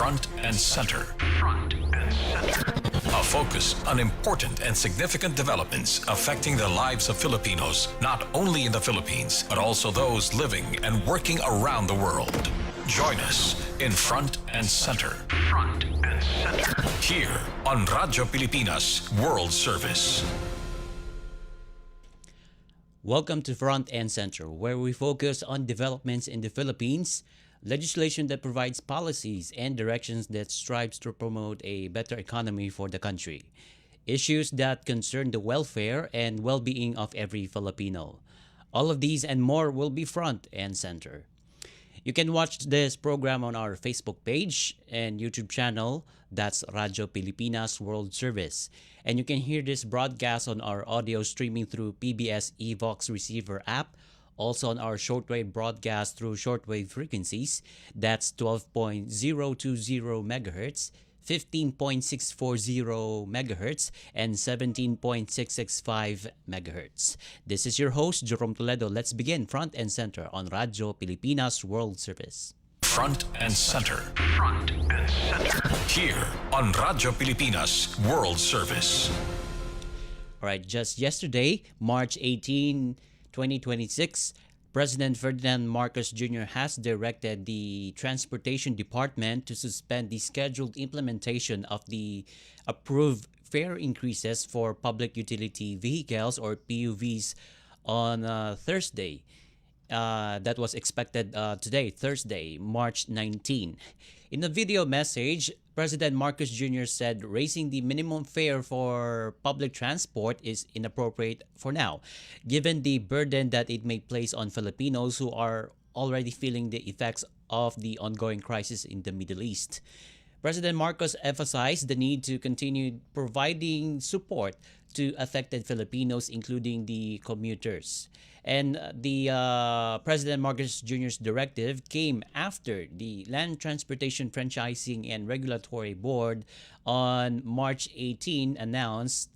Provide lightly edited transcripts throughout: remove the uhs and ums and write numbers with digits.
Front and Center. A focus on important and significant developments affecting the lives of Filipinos, not only in the Philippines, but also those living and working around the world. Join us in Front and Center. Here on Radyo Pilipinas World Service. Welcome to Front and Center, where we focus on developments in the Philippines, legislation that provides policies and directions that strives to promote a better economy for the country, issues that concern the welfare and well-being of every Filipino. All of these and more will be Front and Center. You can watch this program on our Facebook page and YouTube channel, that's Radyo Pilipinas World Service. And you can hear this broadcast on our audio streaming through PBS Evox Receiver app, also on our shortwave broadcast through shortwave frequencies, that's 12.020 MHz, 15.640 MHz, and 17.665 MHz. This is your host, Jerome Toledo. Let's begin Front and Center on Radyo Pilipinas World Service. Front and Center. Here on Radyo Pilipinas World Service. All right, just yesterday, March 18, 2026, President Ferdinand Marcos Jr. has directed the Transportation Department to suspend the scheduled implementation of the approved fare increases for public utility vehicles or PUVs on Thursday. That was expected today, Thursday, March 19. In a video message, President Marcos Jr. said raising the minimum fare for public transport is inappropriate for now, given the burden that it may place on Filipinos who are already feeling the effects of the ongoing crisis in the Middle East. President Marcos emphasized the need to continue providing support to affected Filipinos, including the commuters. And the President Marcos Jr.'s directive came after the Land Transportation Franchising and Regulatory Board on March 18 announced,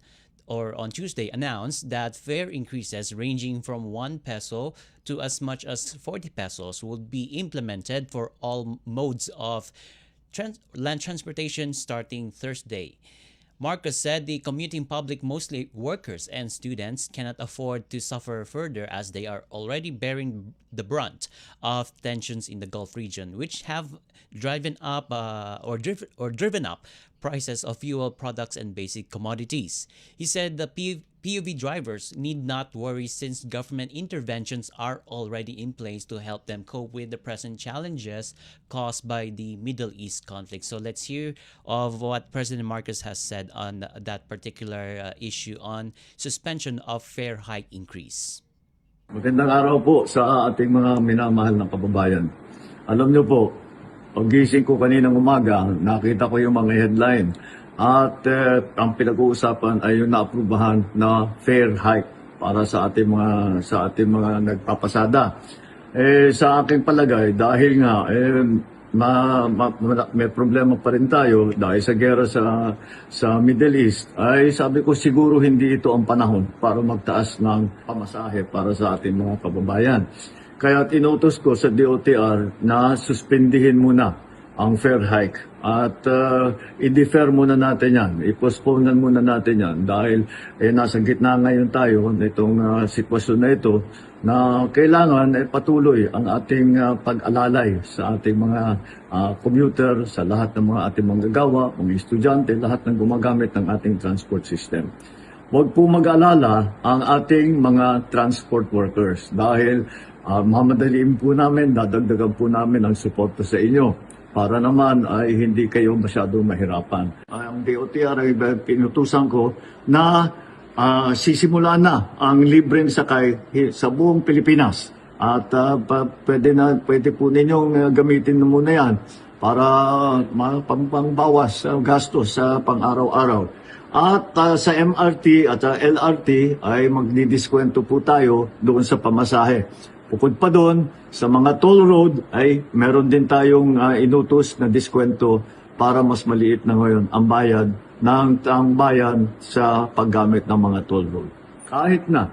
or on Tuesday announced, that fare increases ranging from 1 peso to as much as 40 pesos would be implemented for all modes of land transportation starting Thursday. Marcos said the commuting public, mostly workers and students, cannot afford to suffer further as they are already bearing the brunt of tensions in the Gulf region, which have driven up prices of fuel products and basic commodities. He said the PUV drivers need not worry since government interventions are already in place to help them cope with the present challenges caused by the Middle East conflict. So let's hear of what President Marcos has said on that particular issue on suspension of fare hike increase. Magandang araw po sa ating mga minamahal na kababayan. Alam niyo po, paggising ko kaninang umaga, nakita ko yung mga headline at ang pinag-uusapan ay yung naaprubahan na fare hike para sa ating mga nagpapasada. Sa aking palagay, dahil nga may problema pa rin tayo dahil sa gera sa Middle East, ay sabi ko siguro hindi ito ang panahon para magtaas ng pamasahe para sa ating mga kababayan. Kaya tinutos ko sa DOTR na suspendihin muna ang fare hike at i-defer muna natin yan, i-postpone muna natin yan dahil nasa gitna ngayon tayo nitong sitwasyon na ito na kailangan patuloy ang ating pag-alalay sa ating mga commuter, sa lahat ng mga ating manggagawa, mga estudyante, lahat ng gumagamit ng ating transport system. Huwag po mag-alala ang ating mga transport workers dahil mamadaliin po namin, dadagdagan po namin ang suporta sa inyo para naman ay hindi kayo masyadong mahirapan. Ang DOTR ay pinutusan ko na sisimula na ang libreng sakay sa buong Pilipinas. At pwede po ninyong gamitin na muna yan para pangbawas gastos sa pang-araw-araw. At sa MRT at LRT ay magdidiskwento po tayo doon sa pamasahe. Bukod pa doon, sa mga toll road ay meron din tayong inutos na diskwento para mas maliit na ngayon ang bayad ng bayan sa paggamit ng mga toll road. Kahit na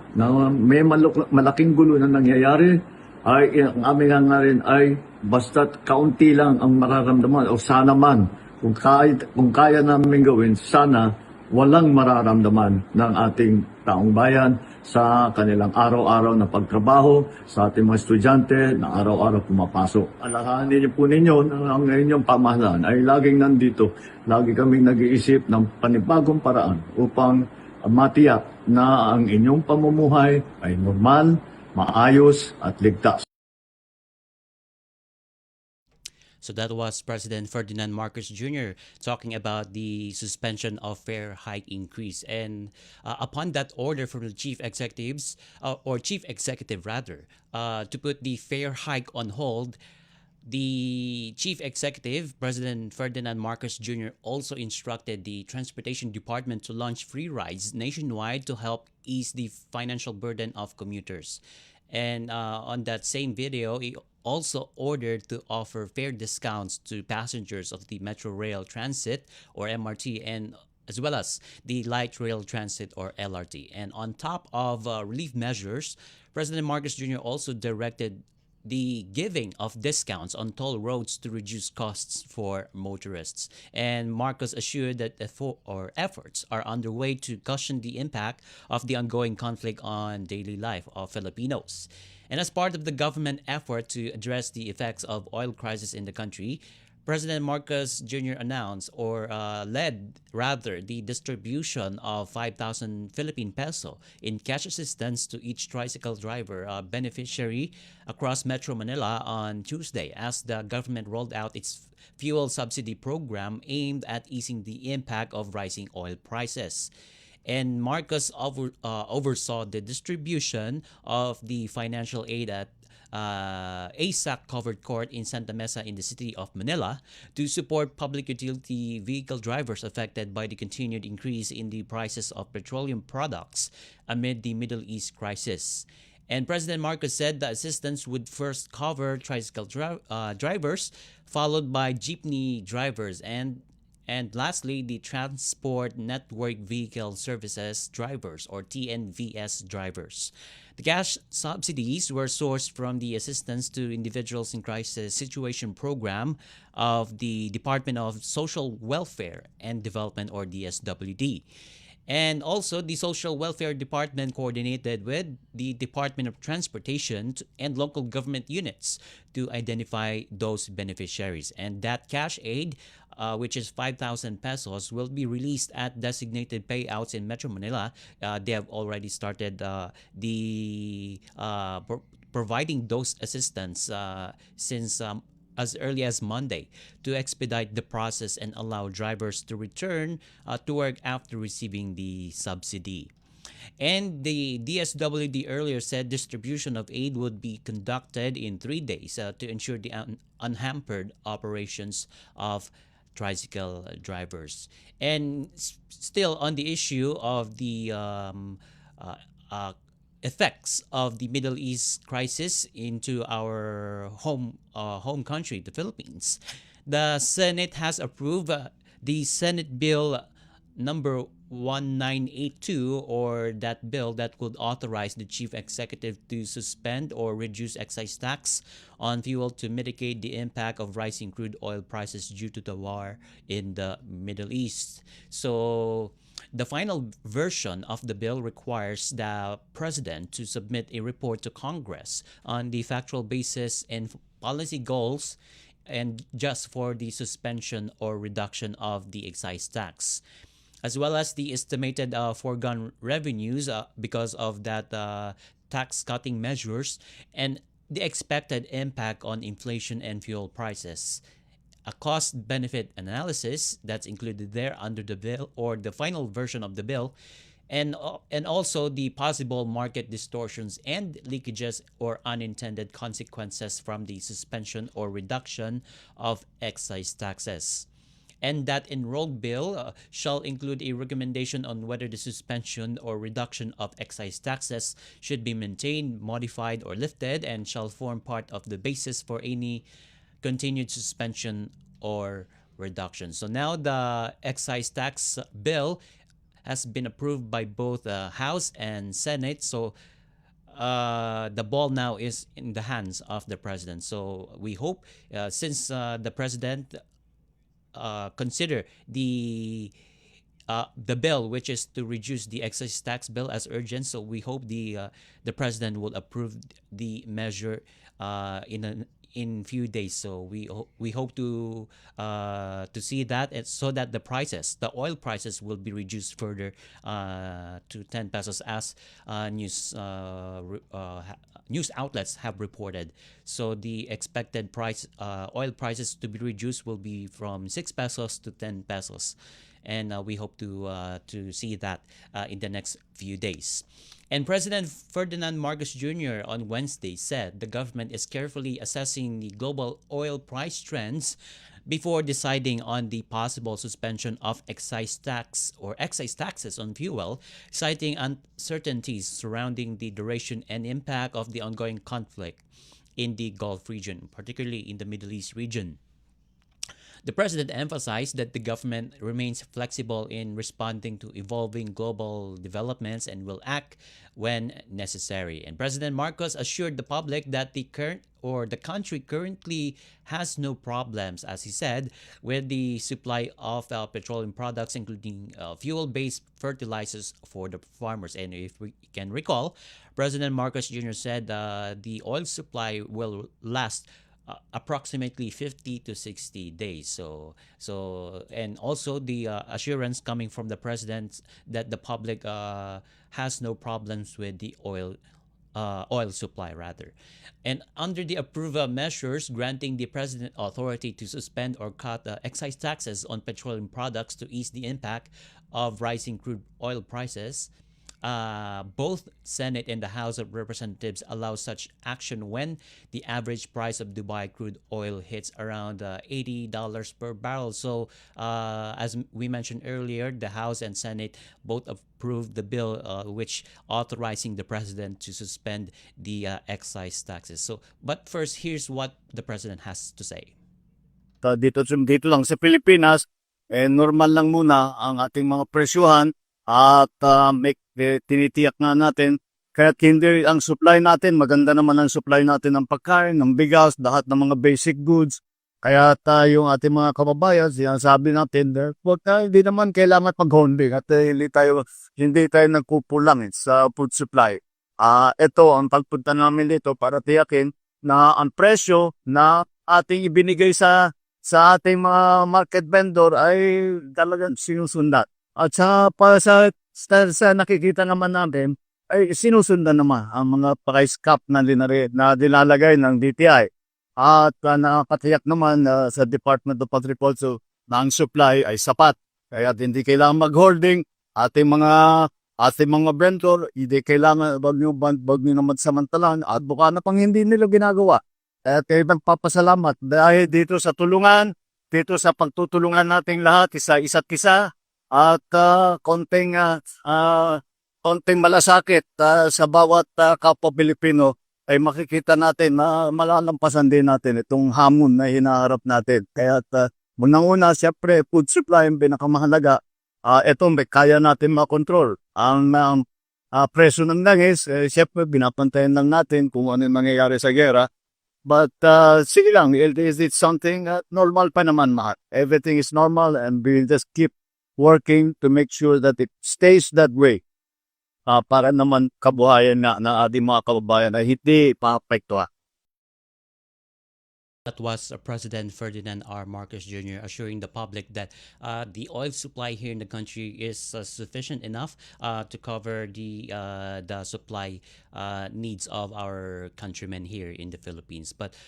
may malaking gulo na nangyayari, ay ang aming hangarin ay basta't kaunti lang ang mararamdaman o sana man kung kaya namin gawin, sana walang mararamdaman ng ating taong bayan sa kanilang araw-araw na pagtrabaho, sa ating mga estudyante na araw-araw pumapasok. Alahanin niyo po ninyo na ang inyong pamahalaan ay laging nandito. Lagi kaming nag-iisip ng panibagong paraan upang matiyak na ang inyong pamumuhay ay normal, maayos at ligtas. So that was President Ferdinand Marcos Jr. talking about the suspension of fare hike increase. And upon that order from the chief executives, or chief executive rather, to put the fare hike on hold, the chief executive, President Ferdinand Marcos Jr., also instructed the Transportation Department to launch free rides nationwide to help ease the financial burden of commuters. And on that same video, he also ordered to offer fare discounts to passengers of the Metro Rail Transit or MRT, and as well as the Light Rail Transit or LRT. And on top of relief measures, President Marcos Jr. also directed the giving of discounts on toll roads to reduce costs for motorists. And Marcos assured that efforts are underway to cushion the impact of the ongoing conflict on daily life of Filipinos. And as part of the government effort to address the effects of oil crisis in the country, President Marcos Jr. announced or led rather the distribution of 5,000 Philippine peso in cash assistance to each tricycle driver beneficiary across Metro Manila on Tuesday as the government rolled out its fuel subsidy program aimed at easing the impact of rising oil prices. And Marcos oversaw the distribution of the financial aid at ASAC covered court in Santa Mesa in the city of Manila to support public utility vehicle drivers affected by the continued increase in the prices of petroleum products amid the Middle East crisis. And President Marcos said the assistance would first cover tricycle drivers, followed by jeepney drivers, and lastly, the Transport Network Vehicle Services drivers or TNVS drivers. The cash subsidies were sourced from the Assistance to Individuals in Crisis Situation program of the Department of Social Welfare and Development or DSWD. And also, the Social Welfare Department coordinated with the Department of Transportation and local government units to identify those beneficiaries. And that cash aid, which is 5,000 pesos, will be released at designated payouts in Metro Manila. They have already started providing those assistance since as early as Monday to expedite the process and allow drivers to return to work after receiving the subsidy. And the DSWD earlier said distribution of aid would be conducted in 3 days to ensure the unhampered operations of tricycle drivers. And still on the issue of the effects of the Middle East crisis into our home country, the Philippines, the Senate has approved the Senate Bill number 1982, or that bill that would authorize the chief executive to suspend or reduce excise tax on fuel to mitigate the impact of rising crude oil prices due to the war in the Middle East. So the final version of the bill requires the president to submit a report to Congress on the factual basis and policy goals and just for the suspension or reduction of the excise tax, as well as the estimated foregone revenues because of that tax cutting measures and the expected impact on inflation and fuel prices. A cost benefit analysis that's included there under the bill or the final version of the bill, and also the possible market distortions and leakages or unintended consequences from the suspension or reduction of excise taxes. And that enrolled bill shall include a recommendation on whether the suspension or reduction of excise taxes should be maintained, modified, or lifted, and shall form part of the basis for any continued suspension or reduction. So now the excise tax bill has been approved by both the House and Senate. So the ball now is in the hands of the president. So we hope, since the president consider the bill, which is to reduce the excise tax bill, as urgent. So we hope the president will approve the measure in few days. So we hope to see that, so that the oil prices will be reduced further to 10 pesos, as news outlets have reported. So the expected oil prices to be reduced will be from 6 pesos to 10 pesos. And we hope to see that in the next few days. And President Ferdinand Marcos Jr. on Wednesday said the government is carefully assessing the global oil price trends before deciding on the possible suspension of excise taxes on fuel, citing uncertainties surrounding the duration and impact of the ongoing conflict in the Gulf region, particularly in the Middle East region. The president emphasized that the government remains flexible in responding to evolving global developments and will act when necessary. And President Marcos assured the public that the country currently has no problems, as he said, with the supply of petroleum products, including fuel-based fertilizers for the farmers. And if we can recall, President Marcos Jr. said the oil supply will last approximately 50 to 60 days. So and also the assurance coming from the president that the public has no problems with the oil supply rather. And under the approved measures granting the president authority to suspend or cut excise taxes on petroleum products to ease the impact of rising crude oil prices, both Senate and the House of Representatives allow such action when the average price of Dubai crude oil hits around $80 per barrel. So as we mentioned earlier, the House and Senate both approved the bill which authorizing the president to suspend the excise taxes. So, but first, here's what the president has to say. Dito lang sa Pilipinas, normal lang muna ang ating mga presyuhan at tinitiyak nga natin kahit hindi ang supply natin, maganda naman ang supply natin ng pagkain, ng bigas, lahat ng mga basic goods. Kaya yung ating mga kababayan, sinasabi natin, hindi naman kailangan pag-holding at hindi tayo nagkukulang sa food supply. Ito ang pagpunta namin dito para tiyakin na ang presyo na ating ibinigay sa ating mga market vendor ay talagang sinusundan. At sa nakikita naman natin, ay sinusundan naman ang mga price cap na nilalagay ng DTI. At nakakatiyak naman sa Department of Agriculture na ang supply ay sapat. Kaya hindi kailangan mag-holding ating mga vendor, hindi kailangan wag nyo naman samantalan at buka na pang hindi nila ginagawa. Kaya kayo nagpapasalamat dahil dito sa tulungan, dito sa pagtutulungan nating lahat isa't isa. At konting malasakit sa bawat kapwa Pilipino ay makikita natin na malalampasan din natin itong hamon na hinaharap natin. Kaya munang-una, siyempre, food supply ang pinakamahalaga. Ito, kaya natin makontrol. Ang presyo ng langis, siyempre, binapantayan lang natin kung ano yung mangyayari sa gera. But sige lang, is it something normal pa naman, mahal. Everything is normal and we'll just keep working to make sure that it stays that way para naman kabuhayan na ating mga kababayan ay hindi paapektuhan. That was President Ferdinand R. Marcos Jr. assuring the public that the oil supply here in the country is sufficient enough to cover the supply needs of our countrymen here in the Philippines. But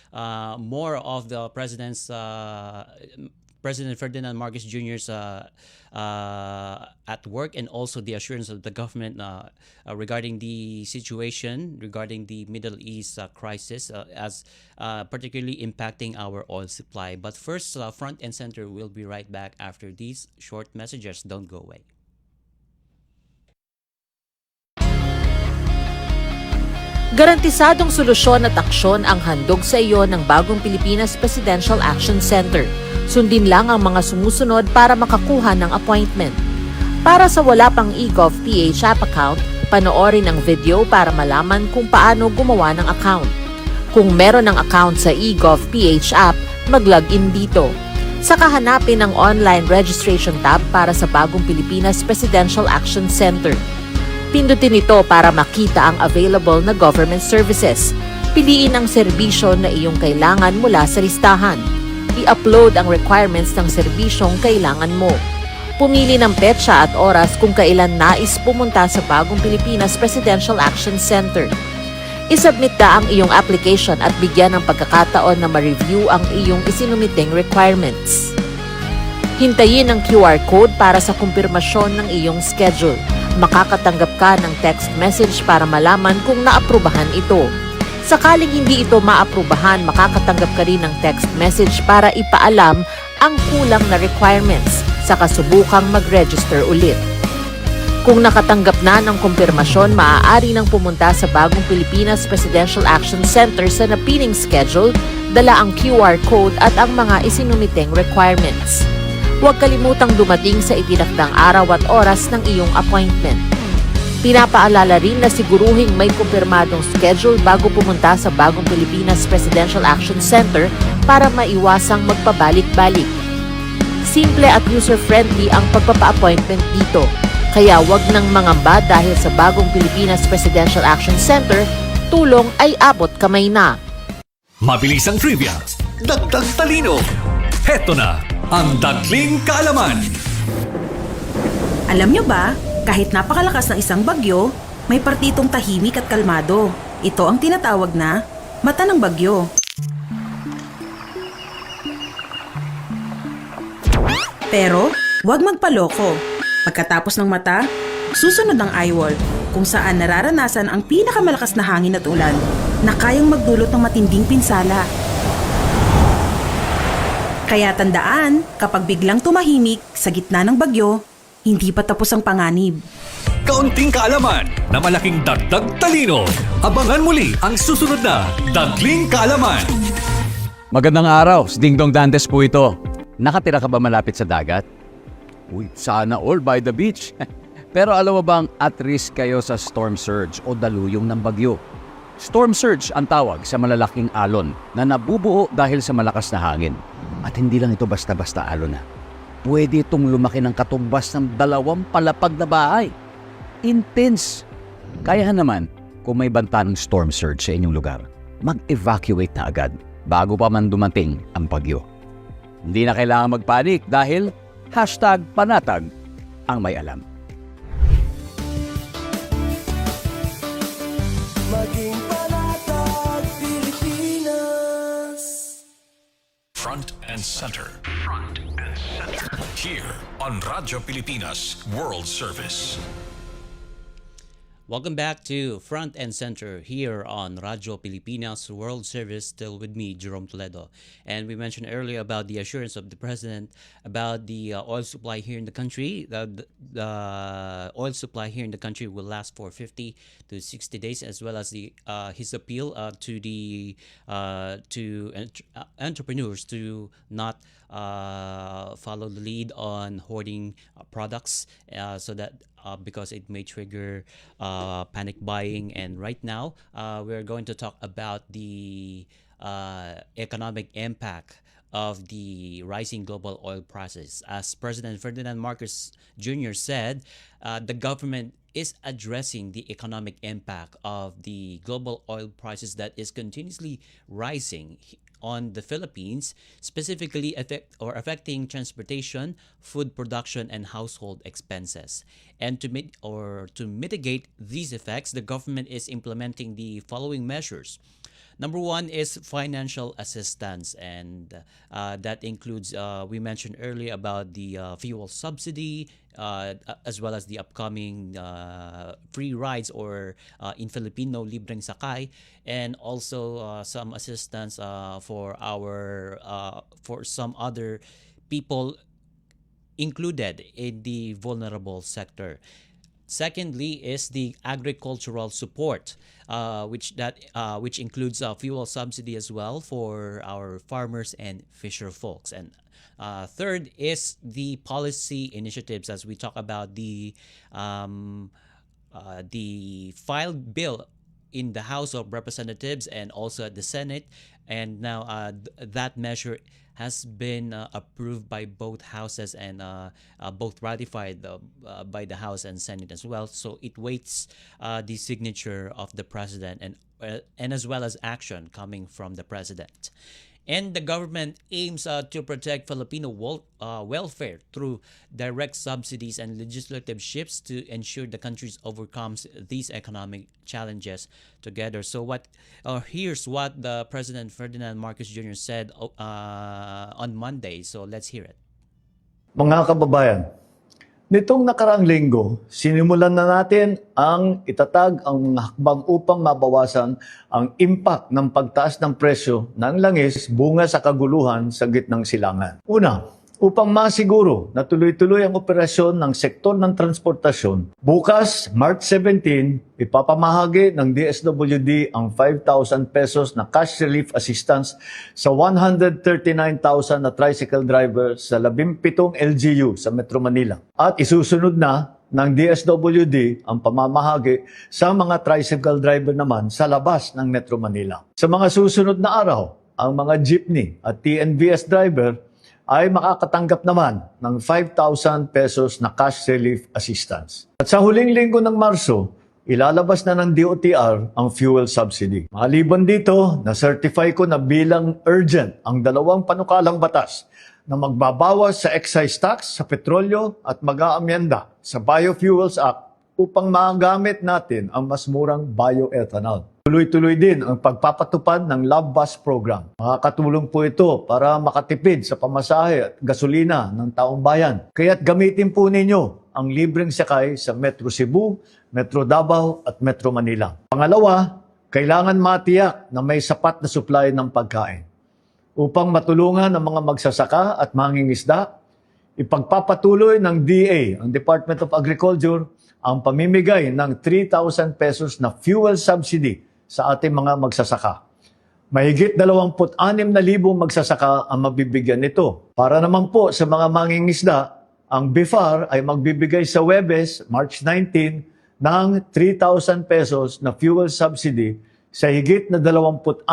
more of the President Ferdinand Marcos Jr.'s at work, and also the assurance of the government regarding the situation, regarding the Middle East crisis, as particularly impacting our oil supply. But first, Front and Center will be right back after these short messages. Don't go away. Garantisadong solusyon at aksyon ang handog sa iyo ng bagong Pilipinas Presidential Action Center. Sundin lang ang mga sumusunod para makakuha ng appointment. Para sa wala pang eGov PH app account, Panoorin ang video para malaman kung paano gumawa ng account. Kung meron ng account sa eGov.ph app, mag-login dito. Saka hanapin ang online registration tab para sa Bagong Pilipinas Presidential Action Center. Pindutin ito para makita ang available na government services. Piliin ang serbisyo na iyong kailangan mula sa listahan. I-upload ang requirements ng serbisyong kailangan mo. Pumili ng petsa at oras kung kailan nais pumunta sa Bagong Pilipinas Presidential Action Center. I-submit na ang iyong application at bigyan ng pagkakataon na ma-review ang iyong isinumiting requirements. Hintayin ang QR code para sa kumpirmasyon ng iyong schedule. Makakatanggap ka ng text message para malaman kung naaprubahan ito. Sakaling hindi ito maaprubahan, makakatanggap ka rin ng text message para ipaalam ang kulang na requirements sa kasubukang mag-register ulit. Kung nakatanggap na ng kumpirmasyon, maaari nang pumunta sa Bagong Pilipinas Presidential Action Center sa napiling schedule, dala ang QR code at ang mga isinumiteng requirements. Huwag kalimutang dumating sa itinakdang araw at oras ng iyong appointment. Pinapaalala rin na siguruhing may kumpirmadong schedule bago pumunta sa Bagong Pilipinas Presidential Action Center para maiwasang magpabalik-balik. Simple at user-friendly ang pagpapa-appointment dito. Kaya wag nang mangamba dahil sa Bagong Pilipinas Presidential Action Center, tulong ay abot kamay na. Mabilis ang trivia, dagdag talino. Heto na ang Dagling Kaalaman. Alam nyo ba, kahit napakalakas ng isang bagyo, may partitong tahimik at kalmado. Ito ang tinatawag na mata ng bagyo. Pero, huwag magpaloko. Pagkatapos ng mata, susunod ang eyewall, kung saan nararanasan ang pinakamalakas na hangin at ulan na kayang magdulot ng matinding pinsala. Kaya tandaan, kapag biglang tumahimik sa gitna ng bagyo, hindi pa tapos ang panganib. Kaunting kaalaman na malaking dagdag talino. Abangan muli ang susunod na Dagling Kaalaman. Magandang araw, si Ding Dong Dantes po ito. Nakatira ka ba malapit sa dagat? Uy, sana all by the beach. Pero alam mo bang at risk kayo sa storm surge o daluyong ng bagyo? Storm surge ang tawag sa malalaking alon na nabubuo dahil sa malakas na hangin. At hindi lang ito basta-basta alon na. Pwede itong lumaki ng katumbas ng 2 palapag na bahay. Intense! Kaya naman, kung may banta ng storm surge sa inyong lugar, mag-evacuate na agad bago pa man dumating ang bagyo. Hindi na kailangan magpanik dahil #panatag ang may alam. Maging panatag Pilipinas. Front and center. Front and center. Here on Radyo Pilipinas World Service. Welcome back to Front and Center here on Radyo Pilipinas World Service, still with me, Jerome Toledo. And we mentioned earlier about the assurance of the President about the oil supply here in the country. The oil supply here in the country will last for 50 to 60 days, as well as his appeal to entrepreneurs to not follow the lead on hoarding products, so that because it may trigger panic buying. And right now, we're going to talk about the economic impact of the rising global oil prices. As President Ferdinand Marcos Jr. said, the government is addressing the economic impact of the global oil prices that is continuously rising on the Philippines, specifically affecting transportation, food production, and household expenses. And to mitigate these effects, the government is implementing the following measures. Number one is financial assistance, and that includes, we mentioned earlier about the fuel subsidy, as well as the upcoming free rides, or in Filipino, libreng sakay, and also some assistance for some other people included in the vulnerable sector. Secondly is the agricultural support, which includes fuel subsidy as well for our farmers and fisher folks. And third is the policy initiatives, as we talk about the the filed bill in the House of Representatives and also at the Senate, and now that measure has been approved by both houses and both ratified by the House and Senate as well. So it waits the signature of the president and as well as action coming from the president. And the government aims to protect Filipino welfare through direct subsidies and legislative shifts to ensure the country overcomes these economic challenges together. So here's what the President Ferdinand Marcos Jr. said on Monday. So let's hear it. Mga kababayan, nitong nakaraang linggo, sinimulan na natin ang itatag ang hakbang upang mabawasan ang impact ng pagtaas ng presyo ng langis bunga sa kaguluhan sa gitnang silangan. Una, upang masiguro na tuloy-tuloy ang operasyon ng sektor ng transportasyon, bukas, March 17, ipapamahagi ng DSWD ang 5,000 pesos na cash relief assistance sa 139,000 na tricycle drivers sa 17 LGU sa Metro Manila. At isusunod na ng DSWD ang pamamahagi sa mga tricycle driver naman sa labas ng Metro Manila. Sa mga susunod na araw, ang mga jeepney at TNVS driver ay makakatanggap naman ng 5,000 pesos na cash relief assistance. At sa huling linggo ng Marso, ilalabas na ng DOTR ang fuel subsidy. Maliban dito, na-certify ko na bilang urgent ang dalawang panukalang batas na magbabawas sa excise tax sa petrolyo at mag-aamyenda sa Biofuels Act upang magamit natin ang mas murang bioethanol. Tuloy-tuloy din ang pagpapatupad ng Love Bus Program. Makakatulong po ito para makatipid sa pamasahe at gasolina ng taong bayan. Kaya't gamitin po ninyo ang libreng sakay sa Metro Cebu, Metro Davao at Metro Manila. Pangalawa, kailangan matiyak na may sapat na supply ng pagkain. Upang matulungan ang mga magsasaka at mangingisda, ipagpapatuloy ng DA, ang Department of Agriculture, ang pamimigay ng 3,000 pesos na fuel subsidy sa ating mga magsasaka. Mahigit 26,000 magsasaka ang mabibigyan nito. Para naman po sa mga mangingisda, ang BIFAR ay magbibigay sa Huwebes, March 19, ng 3,000 pesos na fuel subsidy sa higit na 26,000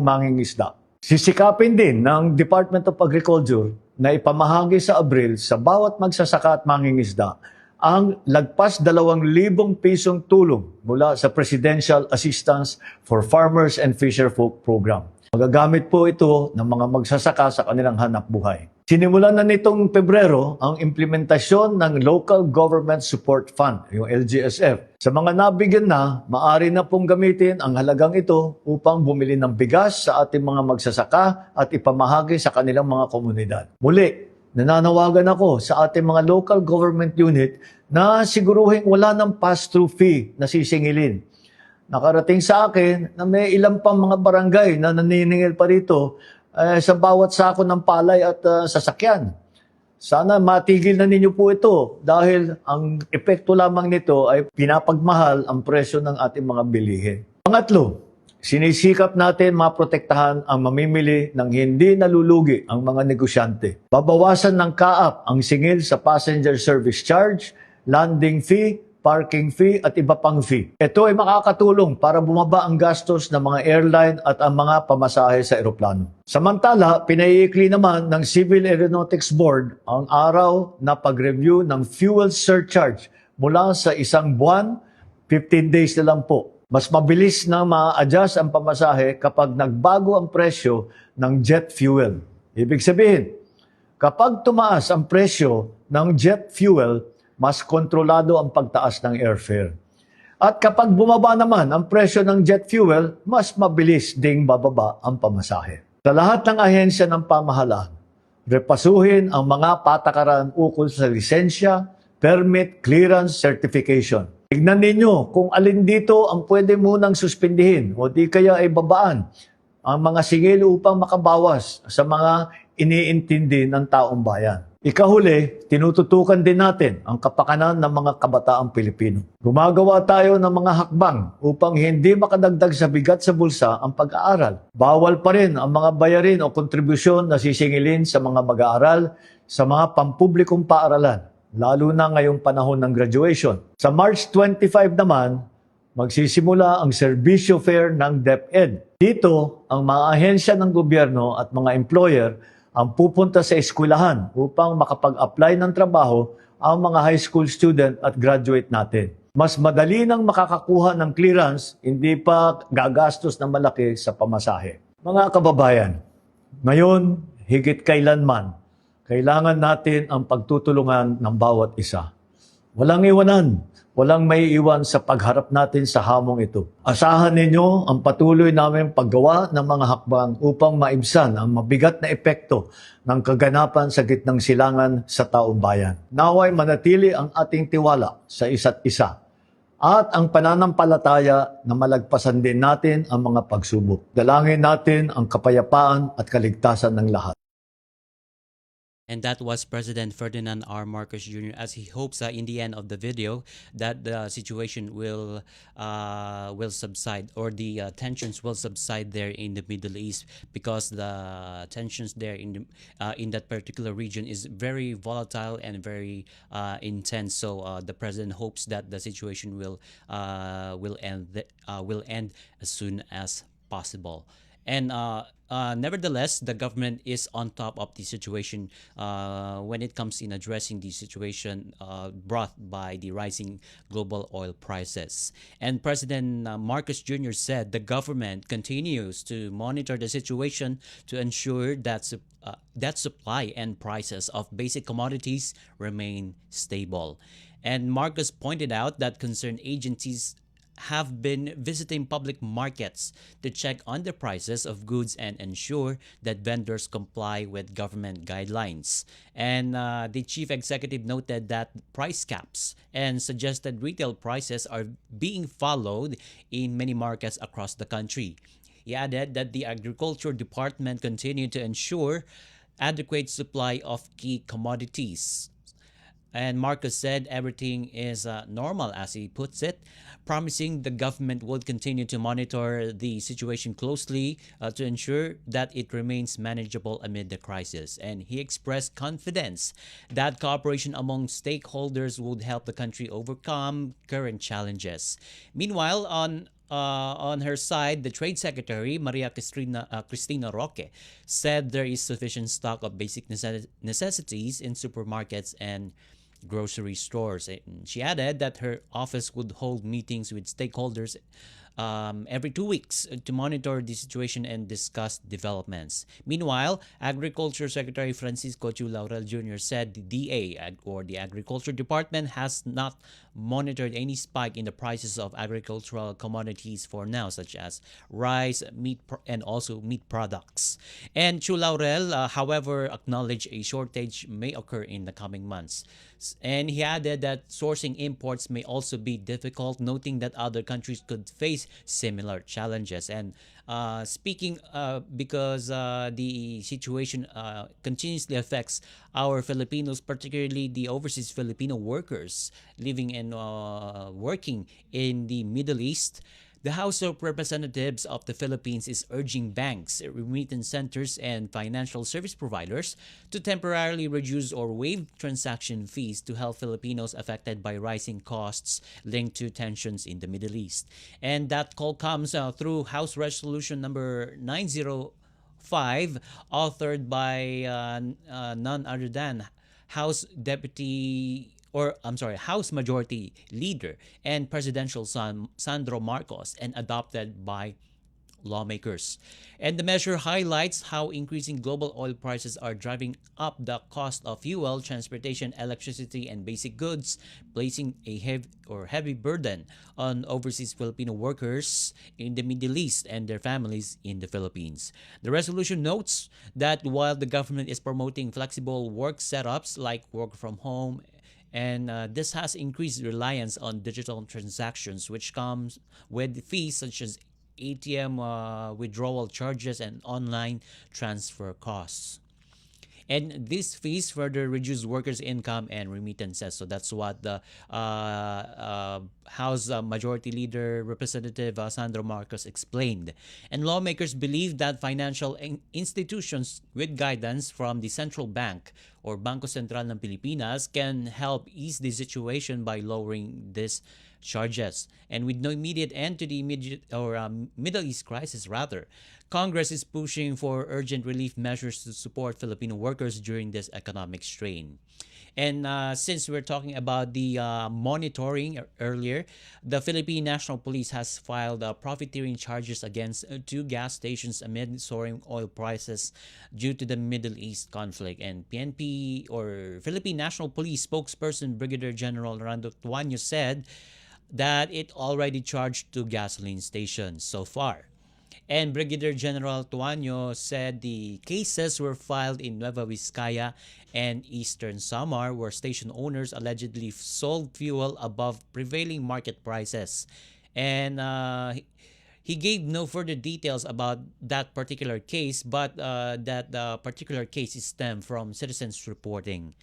mangingisda. Sisikapin din ng Department of Agriculture na ipamahagi sa Abril sa bawat magsasaka at mangingisda ang lagpas 2,000 pisong tulong mula sa Presidential Assistance for Farmers and Fisherfolk Program. Magagamit po ito ng mga magsasaka sa kanilang hanap buhay. Sinimulan na nitong Pebrero ang implementasyon ng Local Government Support Fund, yung LGSF. Sa mga nabigyan na, maaari na pong gamitin ang halagang ito upang bumili ng bigas sa ating mga magsasaka at ipamahagi sa kanilang mga komunidad. Muli, nananawagan ako sa ating mga local government unit na siguruhin wala ng pass-through fee na sisingilin. Nakarating sa akin na may ilang pang mga barangay na naniningil pa rito sa bawat sako ng palay at sasakyan. Sana matigil na ninyo po ito dahil ang epekto lamang nito ay pinapagmahal ang presyo ng ating mga bilihin. Pangatlo, sinisikap natin maprotektahan ang mamimili ng hindi nalulugi ang mga negosyante. Babawasan ng kaap ang singil sa passenger service charge, landing fee, parking fee at iba pang fee. Ito ay makakatulong para bumaba ang gastos ng mga airline at ang mga pamasahe sa eroplano. Samantala, pinaiikli naman ng Civil Aeronautics Board ang araw na pag-review ng fuel surcharge mula sa 1 buwan, 15 days na lang po. Mas mabilis na ma-adjust ang pamasahe kapag nagbago ang presyo ng jet fuel. Ibig sabihin, kapag tumaas ang presyo ng jet fuel, mas kontrolado ang pagtaas ng airfare. At kapag bumaba naman ang presyo ng jet fuel, mas mabilis ding bababa ang pamasahe. Sa lahat ng ahensya ng pamahalaan, repasuhin ang mga patakaran ukol sa lisensya, permit, clearance, certification. Tignan ninyo kung alin dito ang pwede munang suspindihin o di kaya ay babaan ang mga singil upang makabawas sa mga iniintindi ng taong bayan. Ikahuli, tinututukan din natin ang kapakanan ng mga kabataang Pilipino. Gumagawa tayo ng mga hakbang upang hindi makadagdag sa bigat sa bulsa ang pag-aaral. Bawal pa rin ang mga bayarin o kontribusyon na sisingilin sa mga mag-aaral sa mga pampublikong paaralan. lalo na ngayong panahon ng graduation. Sa March 25 naman, magsisimula ang serbisyo fair ng DepEd. Dito, ang mga ahensya ng gobyerno at mga employer ang pupunta sa eskwelahan upang makapag-apply ng trabaho ang mga high school student at graduate natin. Mas madali nang makakakuha ng clearance, hindi pa gagastos na malaki sa pamasahe. Mga kababayan, ngayon, higit kailanman, kailangan natin ang pagtutulungan ng bawat isa. Walang iwanan, walang maiiwan sa pagharap natin sa hamong ito. Asahan ninyo ang patuloy namin paggawa ng mga hakbang upang maibsan ang mabigat na epekto ng kaganapan sa gitnang silangan sa taong bayan. Naway manatili ang ating tiwala sa isa't isa at ang pananampalataya na malagpasan din natin ang mga pagsubok. Dalangin natin ang kapayapaan at kaligtasan ng lahat. And that was President Ferdinand R. Marcos Jr. as he hopes in the end of the video that the situation will subside, or the tensions will subside there in the Middle East, because the tensions there in that particular region is very volatile and very intense. So the president hopes that the situation will end as soon as possible. And nevertheless, the government is on top of the situation when it comes in addressing the situation brought by the rising global oil prices. And President Marcos Jr. said the government continues to monitor the situation to ensure that that supply and prices of basic commodities remain stable. And Marcos pointed out that concerned agencies have been visiting public markets to check on the prices of goods and ensure that vendors comply with government guidelines. And the chief executive noted that price caps and suggested retail prices are being followed in many markets across the country. He added that the Agriculture Department continued to ensure adequate supply of key commodities. And Marcos said everything is normal, as he puts it, promising the government would continue to monitor the situation closely to ensure that it remains manageable amid the crisis. And he expressed confidence that cooperation among stakeholders would help the country overcome current challenges. Meanwhile, on her side, the Trade Secretary, Maria Cristina Roque, said there is sufficient stock of basic necessities in supermarkets and grocery stores. And she added that her office would hold meetings with stakeholders every 2 weeks to monitor the situation and discuss developments. Meanwhile, Agriculture Secretary Francisco Chu Laurel Jr. said the DA, or the Agriculture Department, has not monitored any spike in the prices of agricultural commodities for now, such as rice, meat, and also meat products. And Chu Laurel, however, acknowledged a shortage may occur in the coming months. And he added that sourcing imports may also be difficult, noting that other countries could face similar challenges. And speaking because the situation continuously affects our Filipinos, particularly the overseas Filipino workers living and working in the Middle East, the House of Representatives of the Philippines is urging banks, remittance centers, and financial service providers to temporarily reduce or waive transaction fees to help Filipinos affected by rising costs linked to tensions in the Middle East. And that call comes through House Resolution number 905, authored by none other than House Majority Leader and Presidential son Sandro Marcos, and adopted by lawmakers. And the measure highlights how increasing global oil prices are driving up the cost of fuel, transportation, electricity, and basic goods, placing a heavy burden on overseas Filipino workers in the Middle East and their families in the Philippines. The resolution notes that while the government is promoting flexible work setups like work from home, and this has increased reliance on digital transactions, which comes with fees such as ATM withdrawal charges and online transfer costs. And these fees further reduce workers' income and remittances. So that's what the House Majority Leader Representative Sandro Marcos explained. And lawmakers believe that financial institutions with guidance from the central bank or Bangko Sentral ng Pilipinas can help ease the situation by lowering these charges. And with no immediate end to the Middle East crisis, rather, Congress is pushing for urgent relief measures to support Filipino workers during this economic strain. And since we're talking about the monitoring earlier, the Philippine National Police has filed profiteering charges against two gas stations amid soaring oil prices due to the Middle East conflict. And PNP, or Philippine National Police spokesperson Brigadier General Rando Tuanyo, said that it already charged two gasoline stations so far. And Brigadier General Tuanyo said the cases were filed in Nueva Vizcaya and Eastern Samar, where station owners allegedly sold fuel above prevailing market prices. And he gave no further details about that particular case, but that particular case is stemmed from citizens reporting.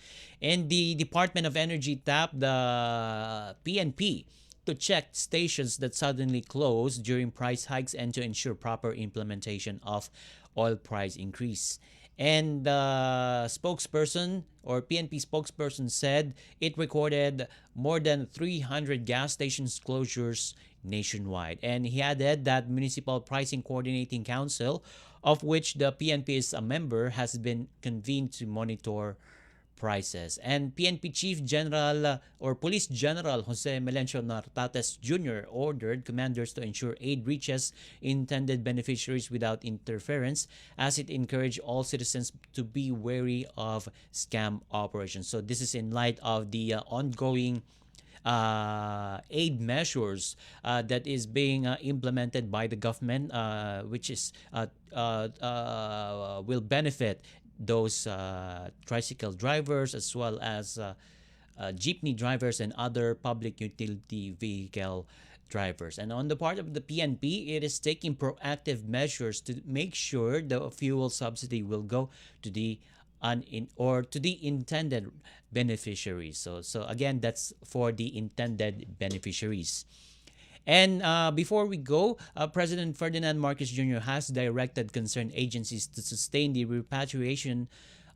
And the Department of Energy tapped the PNP to check stations that suddenly closed during price hikes and to ensure proper implementation of oil price increase. And the spokesperson, or PNP spokesperson, said it recorded more than 300 gas stations closures nationwide. And he added that Municipal Pricing Coordinating Council, of which the PNP is a member, has been convened to monitor prices. And PNP Chief General or Police General Jose Melencio Nartates Jr. ordered commanders to ensure aid reaches intended beneficiaries without interference, as it encouraged all citizens to be wary of scam operations. So this is in light of the ongoing aid measures that is being implemented by the government, which is will benefit those tricycle drivers as well as jeepney drivers and other public utility vehicle drivers. And on the part of the PNP, it is taking proactive measures to make sure the fuel subsidy will go to the to the intended beneficiaries. So again, that's for the intended beneficiaries. And before we go, President Ferdinand Marcos Jr. has directed concerned agencies to sustain the repatriation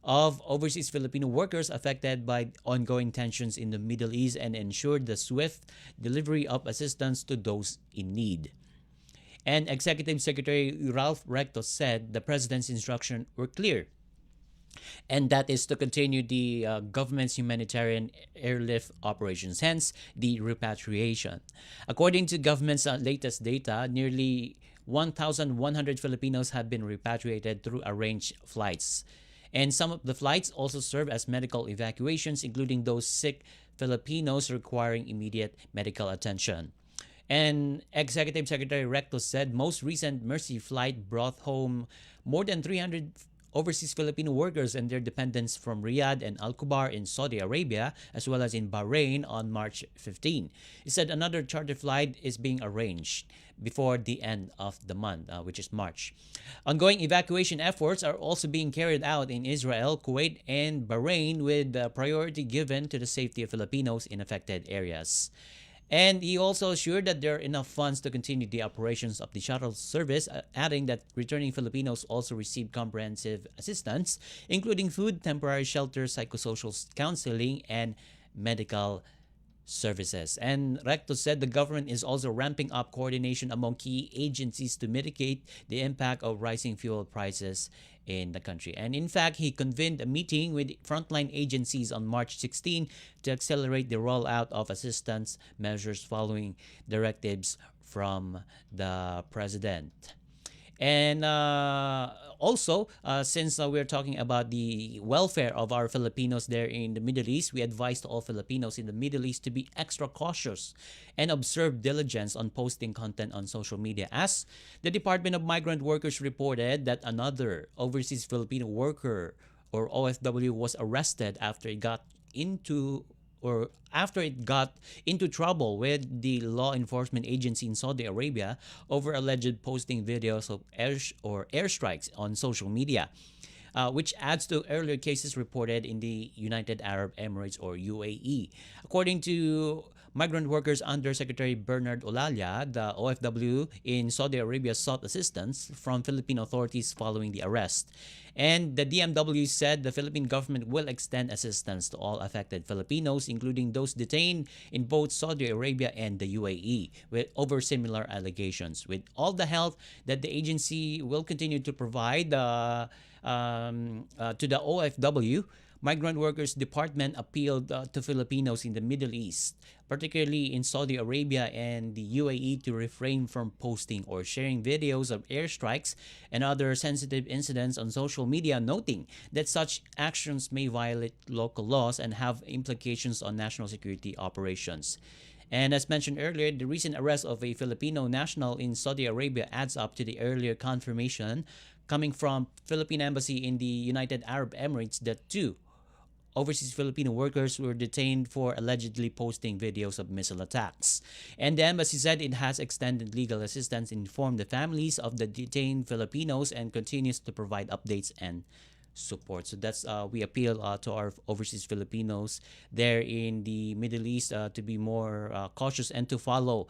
of overseas Filipino workers affected by ongoing tensions in the Middle East and ensure the swift delivery of assistance to those in need. And Executive Secretary Ralph Recto said the president's instructions were clear, and that is to continue the government's humanitarian airlift operations, hence the repatriation. According to government's latest data, nearly 1,100 Filipinos have been repatriated through arranged flights. And some of the flights also serve as medical evacuations, including those sick Filipinos requiring immediate medical attention. And Executive Secretary Recto said most recent Mercy flight brought home more than 300 overseas Filipino workers and their dependents from Riyadh and Al Kubar in Saudi Arabia, as well as in Bahrain on March 15. He said another charter flight is being arranged before the end of the month, which is March. Ongoing evacuation efforts are also being carried out in Israel, Kuwait, and Bahrain, with priority given to the safety of Filipinos in affected areas. And he also assured that there are enough funds to continue the operations of the shuttle service, adding that returning Filipinos also receive comprehensive assistance, including food, temporary shelter, psychosocial counseling, and medical services. And Recto said the government is also ramping up coordination among key agencies to mitigate the impact of rising fuel prices in the country. And in fact, he convened a meeting with frontline agencies on March 16 to accelerate the rollout of assistance measures following directives from the president. And also, since we're talking about the welfare of our Filipinos there in the Middle East, we advise all Filipinos in the Middle East to be extra cautious and observe diligence on posting content on social media, as the Department of Migrant Workers reported that another overseas Filipino worker, or OFW, was arrested after it got into trouble with the law enforcement agency in Saudi Arabia over alleged posting videos of airstrikes on social media. which adds to earlier cases reported in the United Arab Emirates or UAE. According to Migrant Workers Undersecretary Bernard Olalia, the OFW in Saudi Arabia sought assistance from Philippine authorities following the arrest. And the DMW said the Philippine government will extend assistance to all affected Filipinos, including those detained in both Saudi Arabia and the UAE, over similar allegations. With all the help that the agency will continue to provide to the OFW, Migrant Workers Department appealed to Filipinos in the Middle East, particularly in Saudi Arabia and the UAE, to refrain from posting or sharing videos of airstrikes and other sensitive incidents on social media, noting that such actions may violate local laws and have implications on national security operations. And as mentioned earlier, the recent arrest of a Filipino national in Saudi Arabia adds up to the earlier confirmation coming from Philippine Embassy in the United Arab Emirates that two overseas Filipino workers were detained for allegedly posting videos of missile attacks. And the embassy said it has extended legal assistance, informed the families of the detained Filipinos, and continues to provide updates and support. So that's we appeal to our overseas Filipinos there in the Middle East to be more cautious and to follow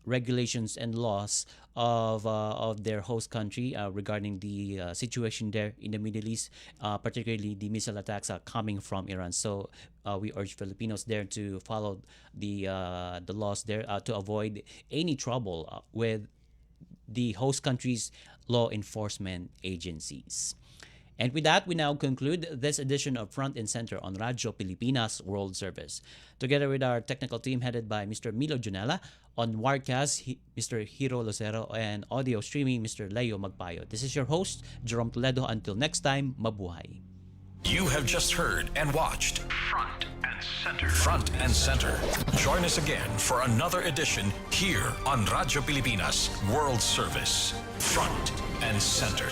regulations and laws of their host country regarding the situation there in the Middle East, particularly the missile attacks coming from Iran. So we urge Filipinos there to follow the laws there to avoid any trouble with the host country's law enforcement agencies. And with that, we now conclude this edition of Front and Center on Radyo Pilipinas World Service. Together with our technical team headed by Mr. Milo Junela, on Wirecast, Mr. Hiro Lucero, and audio streaming, Mr. Leo Magpayo. This is your host, Jerome Toledo. Until next time, mabuhay. You have just heard and watched Front and Center. Front and Center. Join us again for another edition here on Radyo Pilipinas World Service. Front and Center.